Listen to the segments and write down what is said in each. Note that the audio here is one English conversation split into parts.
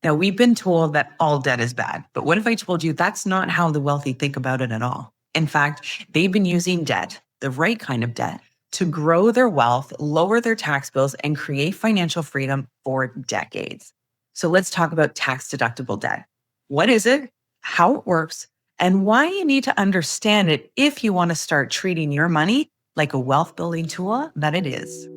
Now, we've been told that all debt is bad, but what if I told you that's not how the wealthy think about it at all? In fact, they've been using debt, the right kind of debt, to grow their wealth, lower their tax bills, and create financial freedom for decades. So let's talk about tax deductible debt. What is it? How it works? And why you need to understand it if you want to start treating your money like a wealth building tool that it is.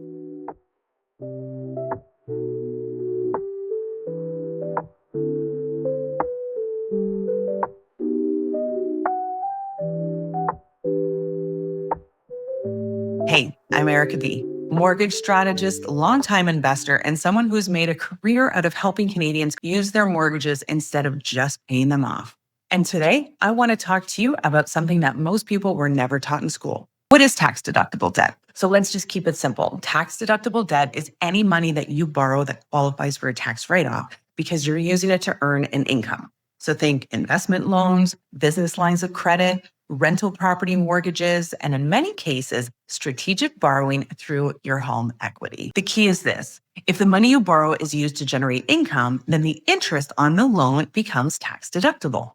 Hey, I'm Erica B., mortgage strategist, longtime investor, and someone who's made a career out of helping Canadians use their mortgages instead of just paying them off. And today, I want to talk to you about something that most people were never taught in school. What is tax deductible debt? So let's just keep it simple. Tax deductible debt is any money that you borrow that qualifies for a tax write-off because you're using it to earn an income. So think investment loans, business lines of credit, rental property mortgages, and in many cases, strategic borrowing through your home equity. The key is this. If the money you borrow is used to generate income, then the interest on the loan becomes tax deductible.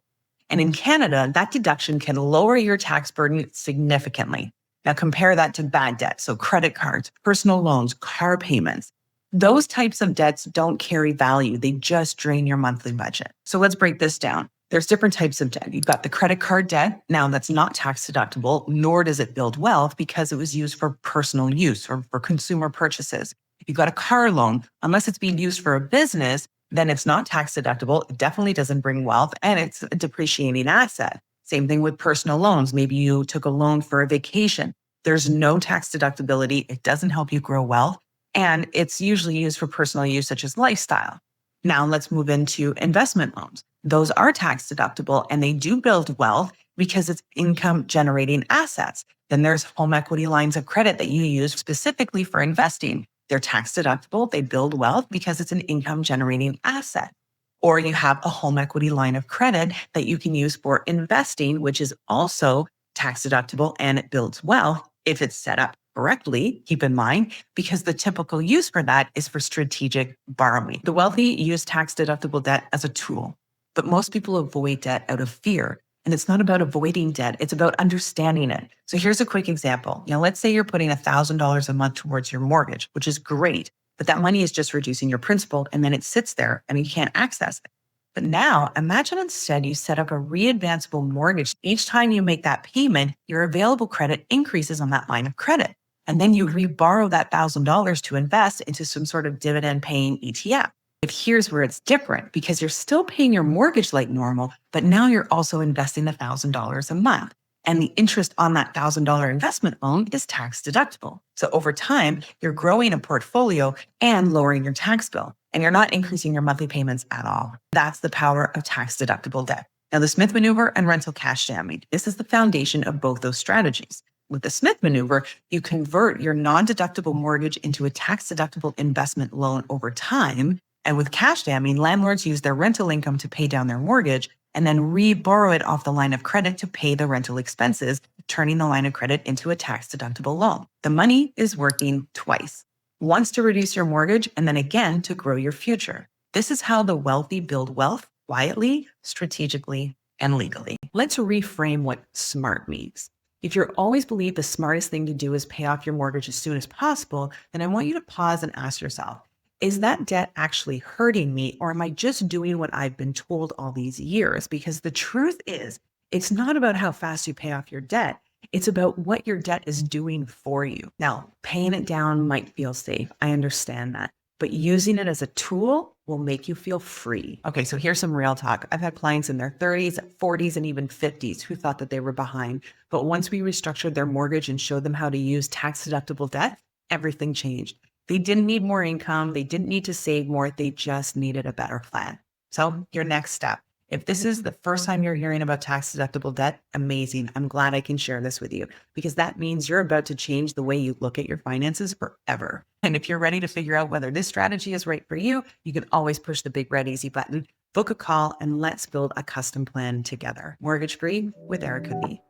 And in Canada, that deduction can lower your tax burden significantly. Now compare that to bad debt, so credit cards, personal loans, car payments. Those types of debts don't carry value. They just drain your monthly budget. So let's break this down. There's different types of debt. You've got the credit card debt. Now that's not tax deductible, nor does it build wealth because it was used for personal use or for consumer purchases. You've got a car loan. Unless it's being used for a business, then it's not tax deductible. It definitely doesn't bring wealth and it's a depreciating asset. Same thing with personal loans. Maybe you took a loan for a vacation. There's no tax deductibility. It doesn't help you grow wealth. And it's usually used for personal use, such as lifestyle. Now let's move into investment loans. Those are tax deductible and they do build wealth because it's income generating assets. Then there's home equity lines of credit that you use specifically for investing. They're tax deductible. They build wealth because it's an income generating asset. Or you have a home equity line of credit that you can use for investing, which is also tax deductible and it builds wealth if it's set up correctly, keep in mind, because the typical use for that is for strategic borrowing. The wealthy use tax deductible debt as a tool, but most people avoid debt out of fear. And it's not about avoiding debt, it's about understanding it. So here's a quick example. Let's say you're putting $1,000 a month towards your mortgage, which is great, but that money is just reducing your principal and then it sits there and you can't access it. But now imagine instead you set up a readvanceable mortgage. Each time you make that payment, your available credit increases on that line of credit. And then you reborrow that $1,000 to invest into some sort of dividend paying ETF. But here's where it's different because you're still paying your mortgage like normal, but now you're also investing $1,000 a month. And the interest on that $1,000 investment loan is tax deductible. So over time, you're growing a portfolio and lowering your tax bill. And you're not increasing your monthly payments at all. That's the power of tax deductible debt. Now, the Smith maneuver and rental cash jamming, this is the foundation of both those strategies. With the Smith maneuver, you convert your non-deductible mortgage into a tax-deductible investment loan over time. And with cash jamming, landlords use their rental income to pay down their mortgage and then re-borrow it off the line of credit to pay the rental expenses, turning the line of credit into a tax-deductible loan. The money is working twice. Once to reduce your mortgage and then again to grow your future. This is how the wealthy build wealth quietly, strategically, and legally. Let's reframe what smart means. If you always believe the smartest thing to do is pay off your mortgage as soon as possible, then I want you to pause and ask yourself, is that debt actually hurting me or am I just doing what I've been told all these years? Because the truth is, it's not about how fast you pay off your debt. It's about what your debt is doing for you. Now, paying it down might feel safe. I understand that. But using it as a tool will make you feel free. Okay, so here's some real talk. I've had clients in their 30s, 40s, and even 50s who thought that they were behind. But once we restructured their mortgage and showed them how to use tax-deductible debt, everything changed. They didn't need more income. They didn't need to save more. They just needed a better plan. So your next step. If this is the first time you're hearing about tax-deductible debt, amazing. I'm glad I can share this with you because that means you're about to change the way you look at your finances forever. And if you're ready to figure out whether this strategy is right for you, you can always push the big red easy button, book a call, and let's build a custom plan together. Mortgage free with Erica B.